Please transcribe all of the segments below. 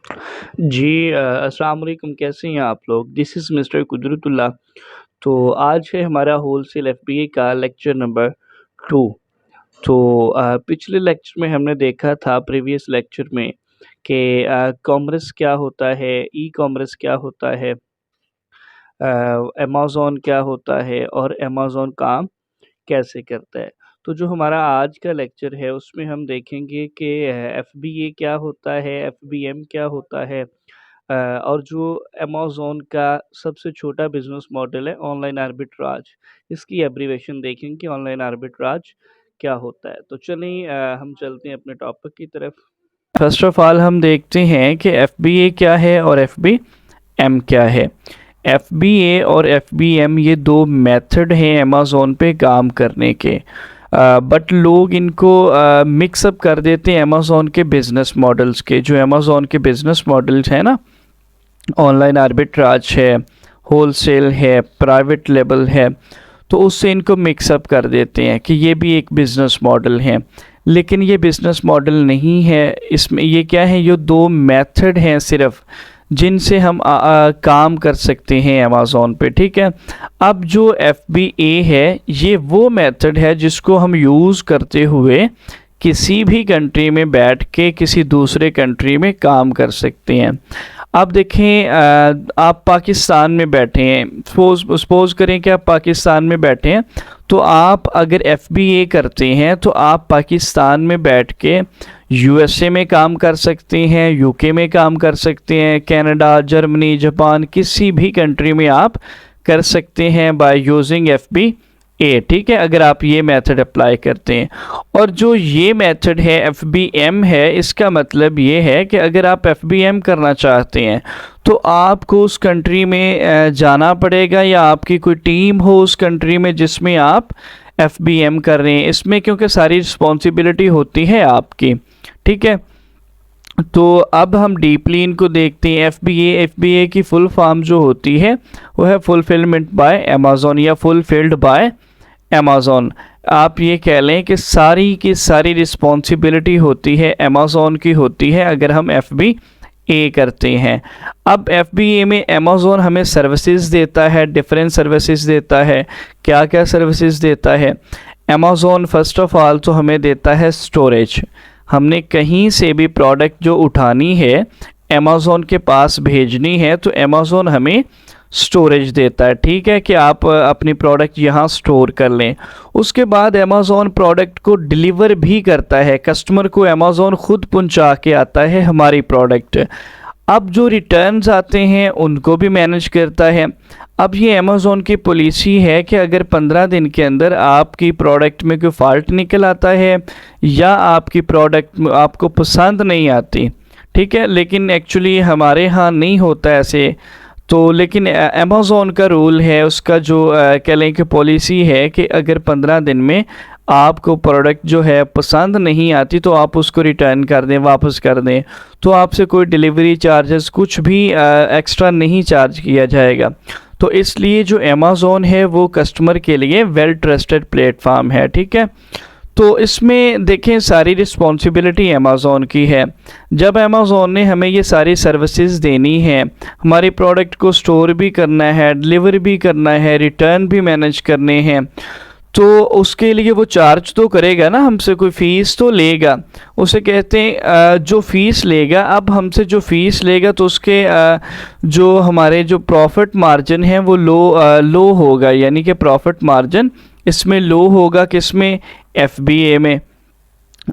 जी अस्सलाम वालेकुम, कैसे हैं आप लोग? This is mister Qudratullah. तो आज है हमारा होलसेल एफबीए का लेक्चर नंबर 2। तो पिछले लेक्चर में हमने देखा था प्रीवियस लेक्चर में कि कॉमर्स क्या होता है, ई-कॉमर्स क्या होता है, अमेज़न क्या होता है और अमेज़न काम कैसे करता है। तो जो हमारा आज का लेक्चर है उसमें हम देखेंगे कि एफबीए क्या होता है, एफबीएम क्या होता है, और जो अमेज़न का सबसे छोटा बिज़नेस मॉडल है ऑनलाइन आर्बिट्राज, इसकी एब्रीविएशन देखेंगे कि ऑनलाइन आर्बिट्राज क्या होता है। तो चलिए हम चलते हैं अपने टॉपिक की तरफ। फर्स्ट ऑफ ऑल हम देखते हैं कि एफबीए क्या है और एफबीएम क्या है। एफबीए और एफबीएम ये दो मेथड हैं अमेज़न पे काम करने के, बट लोग इनको मिक्सअप कर देते हैं अमेज़न के बिज़नेस मॉडल्स के। जो अमेज़न के बिज़नेस मॉडल्स हैं ना, ऑनलाइन आर्बिट्राज है, होलसेल है, प्राइवेट लेबल है, तो उससे इनको मिक्सअप कर देते हैं कि ये भी एक बिज़नेस मॉडल है। लेकिन ये बिज़नेस मॉडल नहीं है, इसमें ये क्या है, ये दो मेथड हैं सिर्फ जिनसे हम काम कर सकते हैं अमेज़न पे, ठीक है। अब जो एफबीए है ये वो मेथड है जिसको हम यूज़ करते हुए किसी भी कंट्री में बैठ के किसी दूसरे कंट्री में काम कर सकते हैं। आप देखें, आप पाकिस्तान में बैठे हैं, सपोज करें कि आप पाकिस्तान में बैठे हैं, तो आप अगर एफबीए करते हैं तो आप पाकिस्तान में बैठ के यूएसए में काम कर सकते हैं, यूके में काम कर सकते हैं, कनाडा, जर्मनी, जापान, किसी भी कंट्री में आप कर सकते हैं बाय यूजिंग एफबीए, ठीक है, अगर आप ये मेथड अप्लाई करते हैं। और जो ये मेथड है एफबीएम है, इसका मतलब ये है कि अगर आप एफबीएम करना चाहते हैं तो आपको उस कंट्री में जाना पड़ेगा या आपकी कोई टीम हो उस कंट्री में जिसमें आप एफबीएम कर रहे हैं। इसमें क्योंकि सारी रिस्पॉन्सिबिलिटी होती है आपकी, ठीक है। तो अब हम डीपली इनको देखते हैं। एफबीए की फुल फॉर्म जो होती है वो है फुलफिलमेंट बाय अमेज़न या फुलफिल्ड बाय अमेज़न। आप ये कह लें कि सारी की सारी रिस्पॉन्सिबिलिटी होती है अमेज़न की होती है अगर हम एफबीए करते हैं। अब एफबीए में अमेज़न हमें सर्विसेज देता है, डिफरेंट सर्विसेज देता है। क्या क्या सर्विसेज देता है अमेज़न? फर्स्ट ऑफ ऑल तो हमें देता है स्टोरेज। हमने कहीं से भी प्रोडक्ट जो उठानी है अमेज़न के पास भेजनी है तो अमेज़न हमें स्टोरेज देता है, ठीक है, कि आप अपनी प्रोडक्ट यहाँ स्टोर कर लें। उसके बाद अमेज़न प्रोडक्ट को डिलीवर भी करता है, कस्टमर को अमेज़न खुद पहुँचा के आता है हमारी प्रोडक्ट। अब जो रिटर्न्स आते हैं उनको भी मैनेज करता है। अब ये अमेज़न की पॉलिसी है कि अगर 15 दिन के अंदर आपकी प्रोडक्ट में कोई फॉल्ट निकल आता है या आपकी प्रोडक्ट आपको पसंद नहीं आती, ठीक है, लेकिन एक्चुअली हमारे यहाँ नहीं होता ऐसे, तो लेकिन अमेज़न का रूल है, उसका जो कह लें कि पॉलिसी है कि अगर 15 दिन में आपको प्रोडक्ट जो है पसंद नहीं आती तो आप उसको रिटर्न कर दें, वापस कर दें, तो आपसे कोई डिलीवरी चार्जेस कुछ भी एक्स्ट्रा नहीं चार्ज किया जाएगा। तो इसलिए जो अमेज़न है वो कस्टमर के लिए वेल ट्रस्टेड प्लेटफॉर्म है, ठीक है। तो इसमें देखें सारी रिस्पॉन्सिबिलिटी अमेज़न की है। जब अमेज़न ने हमें ये सारी सर्विसेज देनी है, हमारी प्रोडक्ट को स्टोर भी करना है, डिलीवर भी करना है, रिटर्न भी मैनेज करने हैं, तो उसके लिए वो चार्ज तो करेगा ना, हमसे कोई फ़ीस तो लेगा। उसे कहते हैं जो फ़ीस लेगा। अब हमसे जो फ़ीस लेगा तो उसके जो हमारे जो प्रॉफिट मार्जिन है वो लो होगा, यानी कि प्रॉफिट मार्जिन इसमें लो होगा, किसमें? एफबीए में।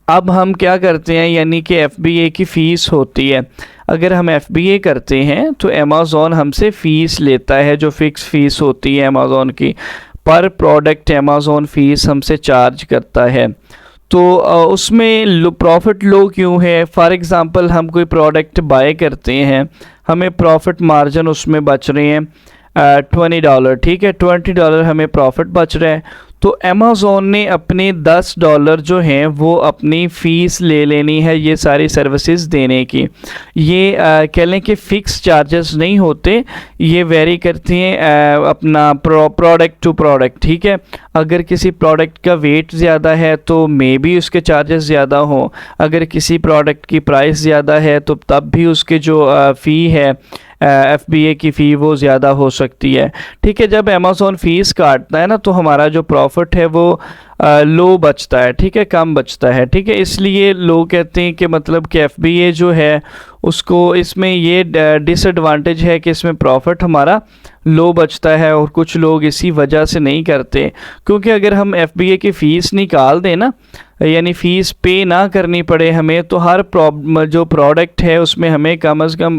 अब हम क्या करते हैं, यानी कि एफबीए की फ़ीस होती है। अगर हम एफबीए करते हैं तो अमेज़न हमसे फ़ीस लेता है, जो फ़िक्स फ़ीस होती है अमेज़न की, पर प्रोडक्ट अमेज़न फ़ीस हमसे चार्ज करता है। तो उसमें प्रॉफिट लो क्यों है? फॉर एग्ज़ाम्पल हम कोई प्रोडक्ट बाय करते हैं, हमें प्रॉफिट मार्जिन उसमें बच रहे हैं $20, ठीक है, $20 हमें प्रॉफिट बच रहा है। तो अमेज़ॉन ने अपने $10 जो हैं वो अपनी फ़ीस ले लेनी है ये सारी सर्विसेज देने की। ये कह लें कि फ़िक्स चार्जेस नहीं होते, ये वेरी करती हैं अपना प्रोडक्ट टू प्रोडक्ट, ठीक है। अगर किसी प्रोडक्ट का वेट ज़्यादा है तो मे बी उसके चार्जेस ज़्यादा हों, अगर किसी प्रोडक्ट की प्राइस ज़्यादा है तो तब भी उसके जो फ़ी है FBA की फ़ी वो ज़्यादा हो सकती है, ठीक है। जब अमेज़ॉन फ़ीस काटता है ना तो हमारा जो प्रॉफिट है वो लो बचता है, ठीक है, कम बचता है, ठीक है। इसलिए लोग कहते हैं कि मतलब कि FBA जो है उसको इसमें ये डिसएडवांटेज है कि इसमें प्रॉफिट हमारा लो बचता है, और कुछ लोग इसी वजह से नहीं करते। क्योंकि अगर हम FBA की फ़ीस निकाल दें ना, यानी फ़ीस पे ना करनी पड़े हमें, तो हर जो प्रोडक्ट है उसमें हमें कम से कम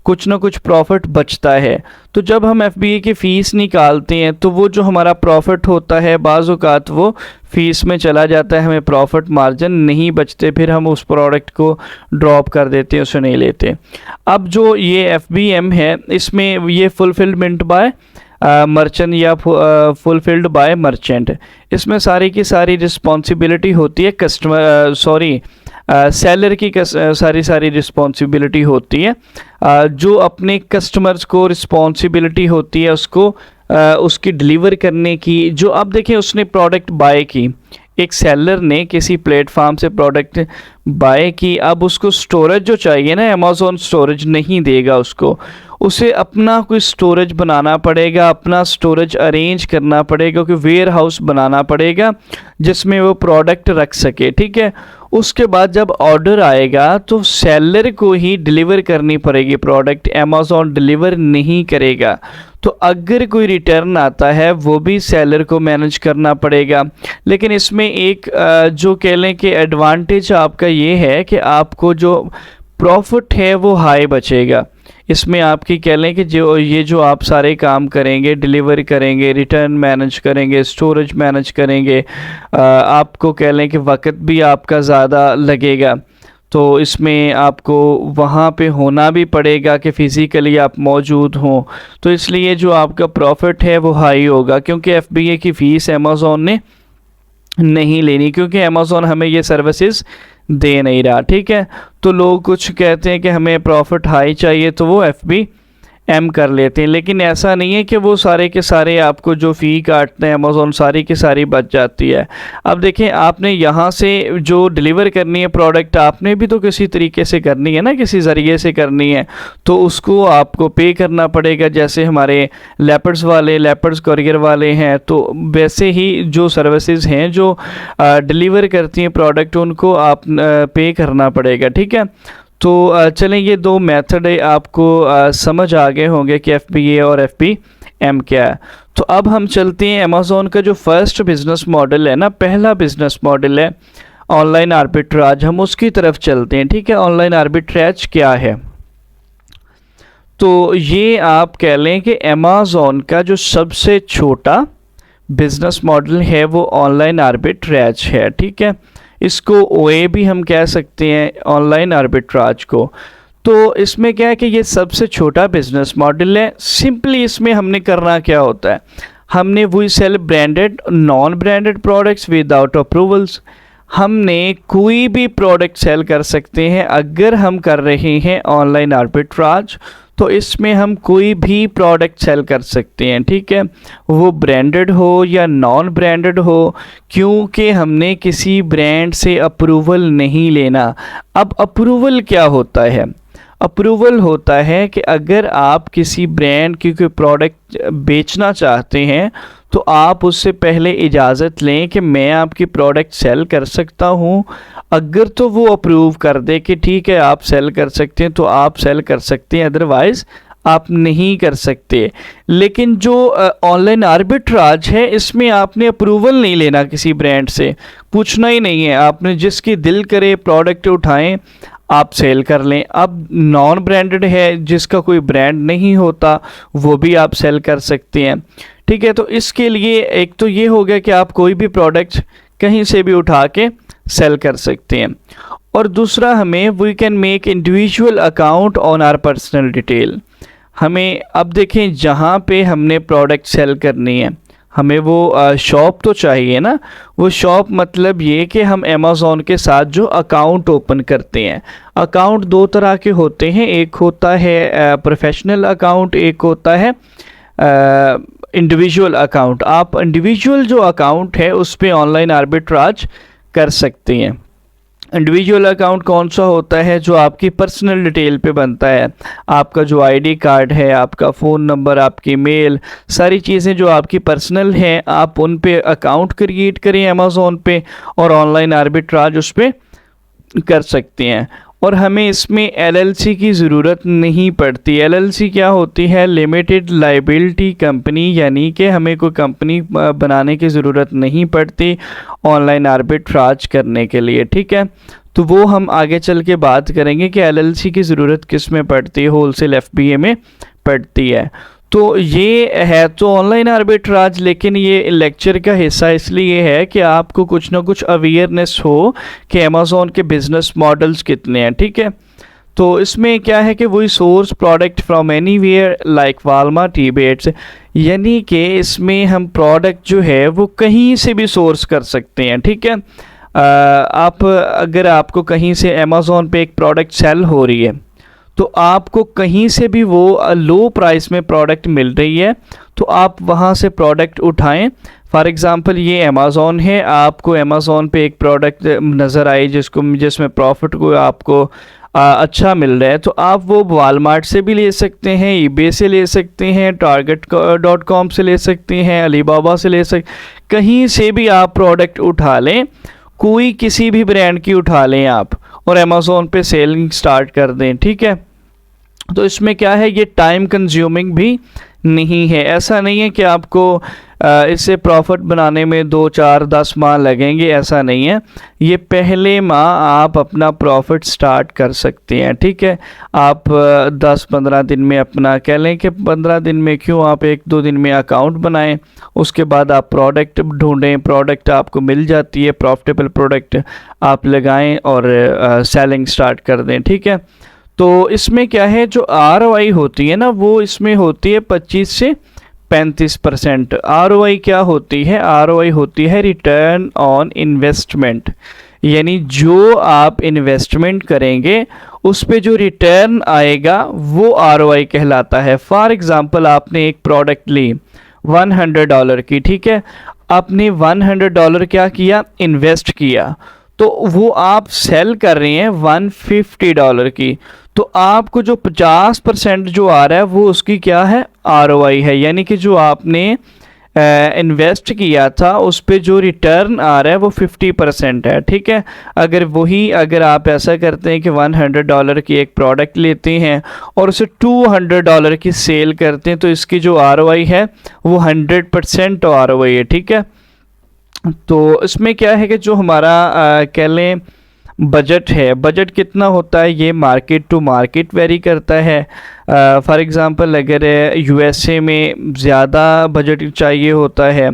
कुछ ना कुछ प्रॉफिट बचता है। तो जब हम FBA की फ़ीस निकालते हैं तो वो जो हमारा प्रॉफिट होता है बाज़ औक़ात वो फ़ीस में चला जाता है, हमें प्रॉफिट मार्जिन नहीं बचते, फिर हम उस प्रोडक्ट को ड्रॉप कर देते हैं, उसे नहीं लेते। अब जो ये FBM है इसमें ये फुलफिलमेंट बाय मर्चेंट या फुलफिल्ड बाय मर्चेंट, इसमें सारी की सारी रिस्पॉन्सिबिलिटी होती है सेलर की सारी रिस्पॉन्सिबिलिटी होती है। जो अपने कस्टमर्स को रिस्पॉन्सिबिलिटी होती है उसको उसकी डिलीवर करने की। जो अब देखें उसने प्रोडक्ट बाय की, एक सेलर ने किसी प्लेटफार्म से प्रोडक्ट बाय की, अब उसको स्टोरेज जो चाहिए ना, अमेज़ॉन स्टोरेज नहीं देगा उसको, उसे अपना कोई स्टोरेज बनाना पड़ेगा, अपना स्टोरेज अरेंज करना पड़ेगा, कोई वेयर हाउस बनाना पड़ेगा जिसमें वो प्रोडक्ट रख सके, ठीक है। उसके बाद जब ऑर्डर आएगा तो सेलर को ही डिलीवर करनी पड़ेगी प्रोडक्ट, अमेज़ॉन डिलीवर नहीं करेगा। तो अगर कोई रिटर्न आता है वो भी सेलर को मैनेज करना पड़ेगा। लेकिन इसमें एक जो कह लें कि एडवांटेज आपका ये है कि आपको जो प्रॉफिट है वो हाई बचेगा। इसमें आपकी कह लें कि जो आप सारे काम करेंगे, डिलीवर करेंगे, रिटर्न मैनेज करेंगे, स्टोरेज मैनेज करेंगे, आपको कह लें कि वक्त भी आपका ज़्यादा लगेगा। तो इसमें आपको वहाँ पे होना भी पड़ेगा कि फ़िज़िकली आप मौजूद हों, तो इसलिए जो आपका प्रॉफिट है वो हाई होगा। क्योंकि FBA की फ़ीस अमेज़ॉन ने नहीं लेनी, क्योंकि अमेज़ॉन हमें ये सर्विसेज दे नहीं रहा, ठीक है। तो लोग कुछ कहते हैं कि हमें प्रॉफिट हाई चाहिए तो वो FBM कर लेते हैं, लेकिन ऐसा नहीं है कि वो सारे के सारे आपको जो फ़ी काटते हैं अमेज़ॉन सारी की सारी बच जाती है। अब देखें आपने यहाँ से जो डिलीवर करनी है प्रोडक्ट, आपने भी तो किसी तरीके से करनी है ना, किसी ज़रिए से करनी है, तो उसको आपको पे करना पड़ेगा। जैसे हमारे लेपर्ड्स कोरियर वाले हैं, तो वैसे ही जो सर्विसेज हैं जो डिलीवर करती हैं प्रोडक्ट, उनको आप पे करना पड़ेगा, ठीक है। तो चलें ये दो मेथड है आपको समझ आ गए होंगे कि FBA और FBM क्या है। तो अब हम चलते हैं अमेज़ॉन का जो फर्स्ट बिज़नेस मॉडल है ना, पहला बिज़नेस मॉडल है ऑनलाइन आर्बिट्राज, हम उसकी तरफ चलते हैं, ठीक है। ऑनलाइन आर्बिट्राज क्या है? तो ये आप कह लें कि अमेज़ॉन का जो सबसे छोटा बिज़नेस मॉडल है वो ऑनलाइन आर्बिट्राज है, ठीक है। इसको OA भी हम कह सकते हैं, ऑनलाइन आर्बिट्राज को। तो इसमें क्या है कि ये सबसे छोटा बिजनेस मॉडल है। सिंपली इसमें हमने करना क्या होता है, हमने we sell branded non branded products without approvals. हमने कोई भी प्रोडक्ट सेल कर सकते हैं अगर हम कर रहे हैं ऑनलाइन आर्बिट्राज, तो इसमें हम कोई भी प्रोडक्ट सेल कर सकते हैं, ठीक है, वो ब्रांडेड हो या नॉन ब्रांडेड हो, क्योंकि हमने किसी ब्रांड से अप्रूवल नहीं लेना। अब अप्रूवल क्या होता है? अप्रूवल होता है कि अगर आप किसी ब्रांड की कोई प्रोडक्ट बेचना चाहते हैं तो आप उससे पहले इजाज़त लें कि मैं आपकी प्रोडक्ट सेल कर सकता हूं। अगर तो वो अप्रूव कर दे कि ठीक है आप सेल कर सकते हैं तो आप सेल कर सकते हैं, अदरवाइज़ आप नहीं कर सकते। लेकिन जो ऑनलाइन आर्बिट्राज है इसमें आपने अप्रूवल नहीं लेना, किसी ब्रांड से पूछना ही नहीं है, आपने जिसकी दिल करे प्रोडक्ट उठाएं आप सेल कर लें। अब नॉन ब्रांडेड है, जिसका कोई ब्रांड नहीं होता, वो भी आप सेल कर सकते हैं, ठीक है। तो इसके लिए एक तो ये हो गया कि आप कोई भी प्रोडक्ट कहीं से भी उठा के सेल कर सकते हैं, और दूसरा हमें we can make individual account on our personal detail. हमें अब देखें जहाँ पे हमने प्रोडक्ट सेल करनी है, हमें वो शॉप तो चाहिए ना। वो शॉप मतलब ये कि हम अमेज़ॉन के साथ जो अकाउंट ओपन करते हैं, अकाउंट दो तरह के होते हैं, एक होता है प्रोफेशनल अकाउंट, एक होता है इंडिविजुअल अकाउंट। आप इंडिविजुअल जो अकाउंट है उस पर ऑनलाइन आर्बिट्राज कर सकते हैं। इंडिविजुअल अकाउंट कौन सा होता है? जो आपकी पर्सनल डिटेल पे बनता है, आपका जो आईडी कार्ड है, आपका फ़ोन नंबर, आपकी मेल, सारी चीज़ें जो आपकी पर्सनल हैं, आप उन पे अकाउंट क्रिएट करें अमेज़ॉन पे और ऑनलाइन आर्बिट्राज उस पर कर सकते हैं। और हमें इसमें एलएलसी की ज़रूरत नहीं पड़ती। एलएलसी क्या होती है? लिमिटेड लाइबिलिटी कंपनी, यानी कि हमें कोई कंपनी बनाने की ज़रूरत नहीं पड़ती ऑनलाइन आर्बिट्राज करने के लिए, ठीक है। तो वो हम आगे चल के बात करेंगे कि एलएलसी की ज़रूरत किस में पड़ती है, होलसेल एफबीए में पड़ती है। तो ये है तो ऑनलाइन आर्बिट्राज, लेकिन ये लेक्चर का हिस्सा इसलिए है कि आपको कुछ ना कुछ अवेयरनेस हो कि अमेज़ॉन के बिज़नेस मॉडल्स कितने हैं, ठीक है। तो इसमें क्या है कि वही source product from anywhere like Walmart, eBay, यानी कि इसमें हम प्रोडक्ट जो है वो कहीं से भी सोर्स कर सकते हैं, ठीक है। आप अगर आपको कहीं से अमेज़ॉन पे एक प्रोडक्ट सेल हो रही है तो आपको कहीं से भी वो लो प्राइस में प्रोडक्ट मिल रही है तो आप वहाँ से प्रोडक्ट उठाएं। फॉर एग्ज़ाम्पल ये अमेज़ॉन है, आपको अमेज़ॉन पे एक प्रोडक्ट नज़र आई जिसमें प्रॉफिट को आपको अच्छा मिल रहा है, तो आप वो वालमार्ट से भी ले सकते हैं, ईबे से ले सकते हैं, target.com से ले सकते हैं, अलीबाबा से ले सकते, कहीं से भी आप प्रोडक्ट उठा लें, कोई किसी भी ब्रांड की उठा लें आप और अमेज़ॉन पे सेलिंग स्टार्ट कर दें, ठीक है। तो इसमें क्या है, ये टाइम कंज्यूमिंग भी नहीं है। ऐसा नहीं है कि आपको इससे प्रॉफिट बनाने में 2, 4, 10 माह लगेंगे, ऐसा नहीं है। ये पहले माह आप अपना प्रॉफिट स्टार्ट कर सकते हैं, ठीक है। आप 10-15 दिन में अपना, कह लें कि 15 दिन में क्यों, आप 1-2 दिन में अकाउंट बनाएं, उसके बाद आप प्रोडक्ट ढूंढें, प्रोडक्ट आपको मिल जाती है, प्रॉफिटेबल प्रोडक्ट आप लगाएं और सेलिंग स्टार्ट कर दें, ठीक है। तो इसमें क्या है, जो ROI होती है ना, वो इसमें होती है 25 से 35%। ROI क्या होती है? ROI होती है रिटर्न ऑन इन्वेस्टमेंट, यानी जो आप इन्वेस्टमेंट करेंगे उस पे जो रिटर्न आएगा वो ROI कहलाता है। फॉर एग्ज़ाम्पल आपने एक प्रोडक्ट ली $100 की, ठीक है। आपने $100 क्या किया? इन्वेस्ट किया, तो वो आप सेल कर रहे हैं $150 की, तो आपको जो 50% जो आ रहा है वो उसकी क्या है? ROI है, यानी कि जो आपने इन्वेस्ट किया था उस पे जो रिटर्न आ रहा है वो 50% है, ठीक है। अगर आप ऐसा करते हैं कि $100 की एक प्रोडक्ट लेते हैं और उसे $200 की सेल करते हैं, तो इसकी जो ROI है वो 100% ROI है, ठीक है। तो इसमें क्या है कि जो हमारा कह लें बजट है, बजट कितना होता है, ये मार्केट टू मार्केट वेरी करता है। फॉर एग्ज़ाम्पल अगर USA में ज़्यादा बजट चाहिए होता है,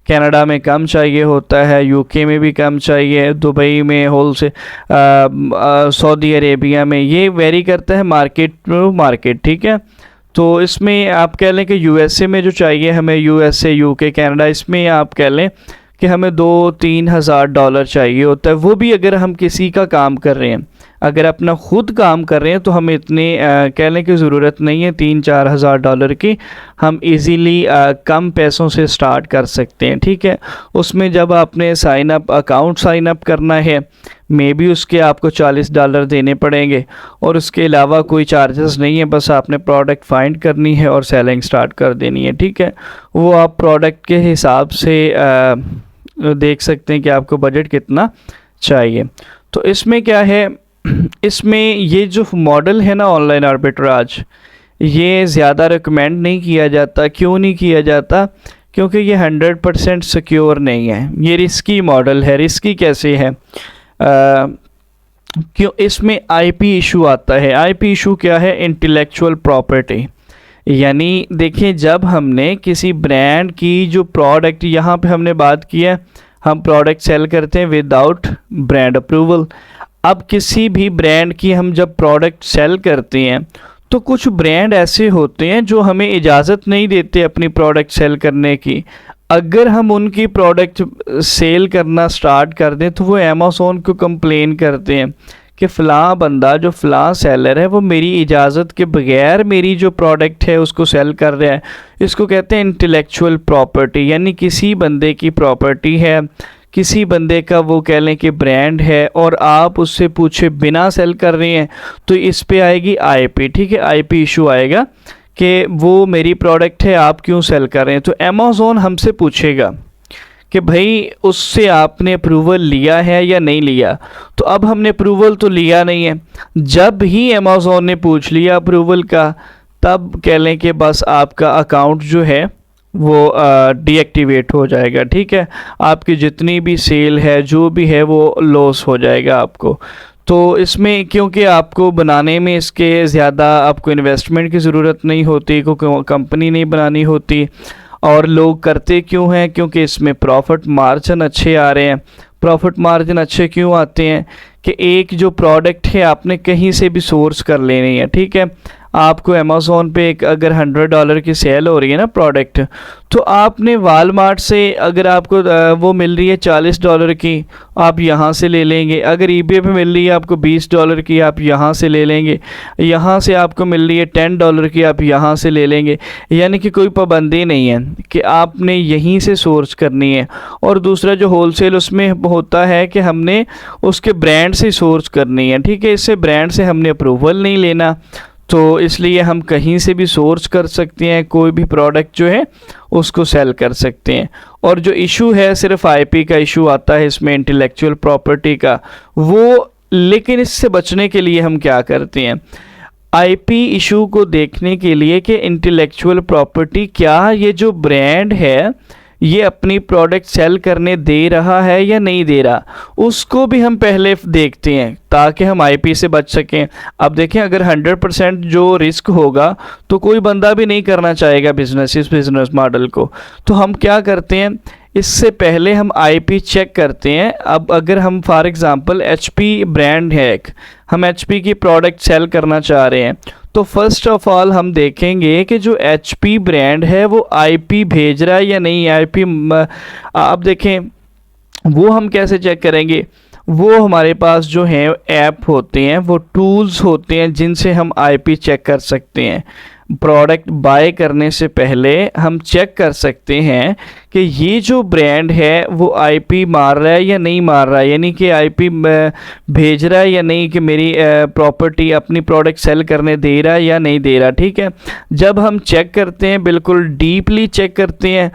कनाडा में कम चाहिए होता है, UK में भी कम चाहिए, दुबई में होलसेल, सऊदी अरेबिया में, ये वेरी करता है मार्केट टू मार्केट, ठीक है। तो इसमें आप कह लें कि USA में जो चाहिए हमें, USA, UK, कनाडा, इसमें आप कह लें कि हमें $2-3 हज़ार डॉलर चाहिए होता है। वो भी अगर हम किसी का काम कर रहे हैं, अगर अपना खुद काम कर रहे हैं तो हमें इतने कह लें कि ज़रूरत नहीं है 3-4 हज़ार डॉलर की, हम इजीली कम पैसों से स्टार्ट कर सकते हैं, ठीक है। उसमें जब आपने अकाउंट साइन अप करना है, मे बी उसके आपको $40 देने पड़ेंगे और उसके अलावा कोई चार्जेस नहीं है, बस आपने प्रोडक्ट फाइंड करनी है और सेलिंग स्टार्ट कर देनी है, ठीक है। वो आप प्रोडक्ट के हिसाब से देख सकते हैं कि आपको बजट कितना चाहिए। तो इसमें क्या है, इसमें ये जो मॉडल है ना ऑनलाइन आर्बिट्राज, ये ज़्यादा रिकमेंड नहीं किया जाता। क्यों नहीं किया जाता? क्योंकि ये 100% सिक्योर नहीं है, ये रिस्की मॉडल है। रिस्की कैसे है? क्यों? इसमें IP इशू आता है। IP इशू क्या है? इंटेलेक्चुअल प्रॉपर्टी, यानी देखिए जब हमने किसी ब्रांड की जो प्रोडक्ट, यहाँ पे हमने बात किया हम प्रोडक्ट सेल करते हैं विदाउट ब्रांड अप्रूवल। अब किसी भी ब्रांड की हम जब प्रोडक्ट सेल करते हैं तो कुछ ब्रांड ऐसे होते हैं जो हमें इजाज़त नहीं देते अपनी प्रोडक्ट सेल करने की। अगर हम उनकी प्रोडक्ट सेल करना स्टार्ट कर दें तो वो अमेज़ोन को कंप्लेन करते हैं कि फ़लाँ बंदा जो फ़लाँ सेलर है वो मेरी इजाज़त के बगैर मेरी जो प्रोडक्ट है उसको सेल कर रहा है। इसको कहते हैं इंटेलेक्चुअल प्रॉपर्टी, यानी किसी बंदे की प्रॉपर्टी है, किसी बंदे का वो कह लें कि ब्रांड है और आप उससे पूछे बिना सेल कर रहे हैं तो इस पे आएगी आईपी। ठीक है, आईपी इशू आएगा कि वो मेरी प्रोडक्ट है, आप क्यों सेल कर रहे हैं। तो अमेज़ोन हमसे पूछेगा कि भाई उससे आपने अप्रूवल लिया है या नहीं लिया। तो अब हमने अप्रूवल तो लिया नहीं है। जब ही अमेज़ोन ने पूछ लिया अप्रूवल का, तब कह लें कि बस आपका अकाउंट जो है वो डीएक्टिवेट हो जाएगा। ठीक है, आपकी जितनी भी सेल है जो भी है वो लॉस हो जाएगा आपको। तो इसमें क्योंकि आपको बनाने में इसके ज़्यादा आपको इन्वेस्टमेंट की ज़रूरत नहीं होती, क्योंकि कंपनी नहीं बनानी होती। और लोग करते क्यों हैं? क्योंकि इसमें प्रॉफिट मार्जिन अच्छे आ रहे हैं। प्रॉफिट मार्जिन अच्छे क्यों आते हैं कि एक जो प्रोडक्ट है आपने कहीं से भी सोर्स कर लेनी है। ठीक है, आपको अमेज़ोन पे एक अगर $100 की सेल हो रही है ना प्रोडक्ट, तो आपने वालमार्ट से अगर आपको वो मिल रही है $40 की, आप यहाँ से ले लेंगे। अगर ईबे पे मिल रही है आपको $20 की, आप यहाँ से ले लेंगे। यहाँ से आपको मिल रही है $10 की, आप यहाँ से ले लेंगे। यानी कि कोई पाबंदी नहीं है कि आपने यहीं से सोर्स करनी है। और दूसरा जो होलसेल उसमें होता है कि हमने उसके ब्रांड से सोर्स करनी है। ठीक है, इससे ब्रांड से हमने अप्रूवल नहीं लेना, तो इसलिए हम कहीं से भी सोर्स कर सकते हैं, कोई भी प्रोडक्ट जो है उसको सेल कर सकते हैं। और जो इशू है सिर्फ आईपी का इशू आता है इसमें, इंटेलेक्चुअल प्रॉपर्टी का वो। लेकिन इससे बचने के लिए हम क्या करते हैं, आईपी इशू को देखने के लिए कि इंटेलेक्चुअल प्रॉपर्टी क्या ये जो ब्रांड है ये अपनी प्रोडक्ट सेल करने दे रहा है या नहीं दे रहा, उसको भी हम पहले देखते हैं ताकि हम आईपी से बच सकें। अब देखें, अगर 100% जो रिस्क होगा तो कोई बंदा भी नहीं करना चाहेगा बिजनेस, इस बिज़नेस मॉडल को। तो हम क्या करते हैं, इससे पहले हम आईपी चेक करते हैं। अब अगर हम फॉर एग्ज़ाम्पल एचपी ब्रांड है एक, हम एचपी की प्रोडक्ट सेल करना चाह रहे हैं, तो फर्स्ट ऑफ ऑल हम देखेंगे कि जो एचपी ब्रांड है वो आईपी भेज रहा है या नहीं। आईपी आप देखें, वो हम कैसे चेक करेंगे, वो हमारे पास जो हैं ऐप होते हैं, वो टूल्स होते हैं जिनसे हम आईपी चेक कर सकते हैं। प्रोडक्ट बाय करने से पहले हम चेक कर सकते हैं कि ये जो ब्रांड है वो आईपी मार रहा है या नहीं मार रहा है, यानी कि आईपी भेज रहा है या नहीं, कि मेरी प्रॉपर्टी अपनी प्रोडक्ट सेल करने दे रहा है या नहीं दे रहा। ठीक है, जब हम चेक करते हैं, बिल्कुल डीपली चेक करते हैं,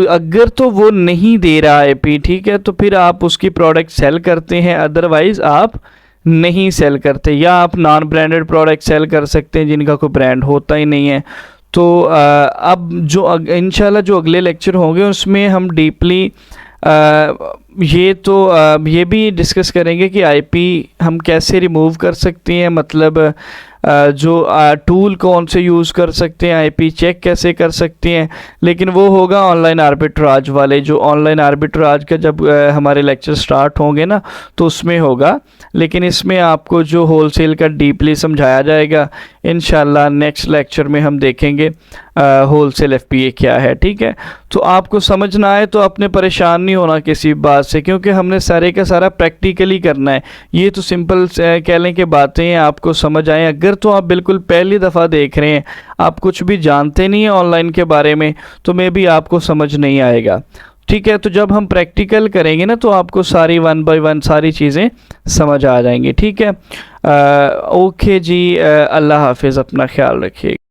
अगर तो वो नहीं दे रहा आईपी, ठीक है, तो फिर आप उसकी प्रोडक्ट सेल करते हैं, अदरवाइज़ आप नहीं सेल करते। या आप नॉन ब्रांडेड प्रोडक्ट सेल कर सकते हैं जिनका कोई ब्रांड होता ही नहीं है। तो अब जो इंशाल्लाह जो अगले लेक्चर होंगे उसमें हम डीपली ये भी डिस्कस करेंगे कि आईपी हम कैसे रिमूव कर सकते हैं, मतलब जो टूल कौन से यूज़ कर सकते हैं, आईपी चेक कैसे कर सकते हैं। लेकिन वो होगा ऑनलाइन आर्बिट्राज वाले, जो ऑनलाइन आर्बिट्राज का जब हमारे लेक्चर स्टार्ट होंगे ना तो उसमें होगा। लेकिन इसमें आपको जो होलसेल का डीपली समझाया जाएगा। इंशाल्लाह नेक्स्ट लेक्चर में हम देखेंगे होलसेल एफपीए क्या है। ठीक है, तो आपको समझ ना आए तो आपने परेशान नहीं होना किसी बात से, क्योंकि हमने सारे का सारा प्रैक्टिकली करना है। ये तो सिंपल कह लें कि बातें हैं, आपको समझ आए। अगर तो आप बिल्कुल पहली दफ़ा देख रहे हैं, आप कुछ भी जानते नहीं हैं ऑनलाइन के बारे में, तो मे भी आपको समझ नहीं आएगा। ठीक है, तो जब हम प्रैक्टिकल करेंगे ना तो आपको सारी 1 बाय 1 सारी चीज़ें समझ आ जाएंगी। ठीक है, ओके जी, अल्लाह हाफिज़, अपना ख्याल रखिए।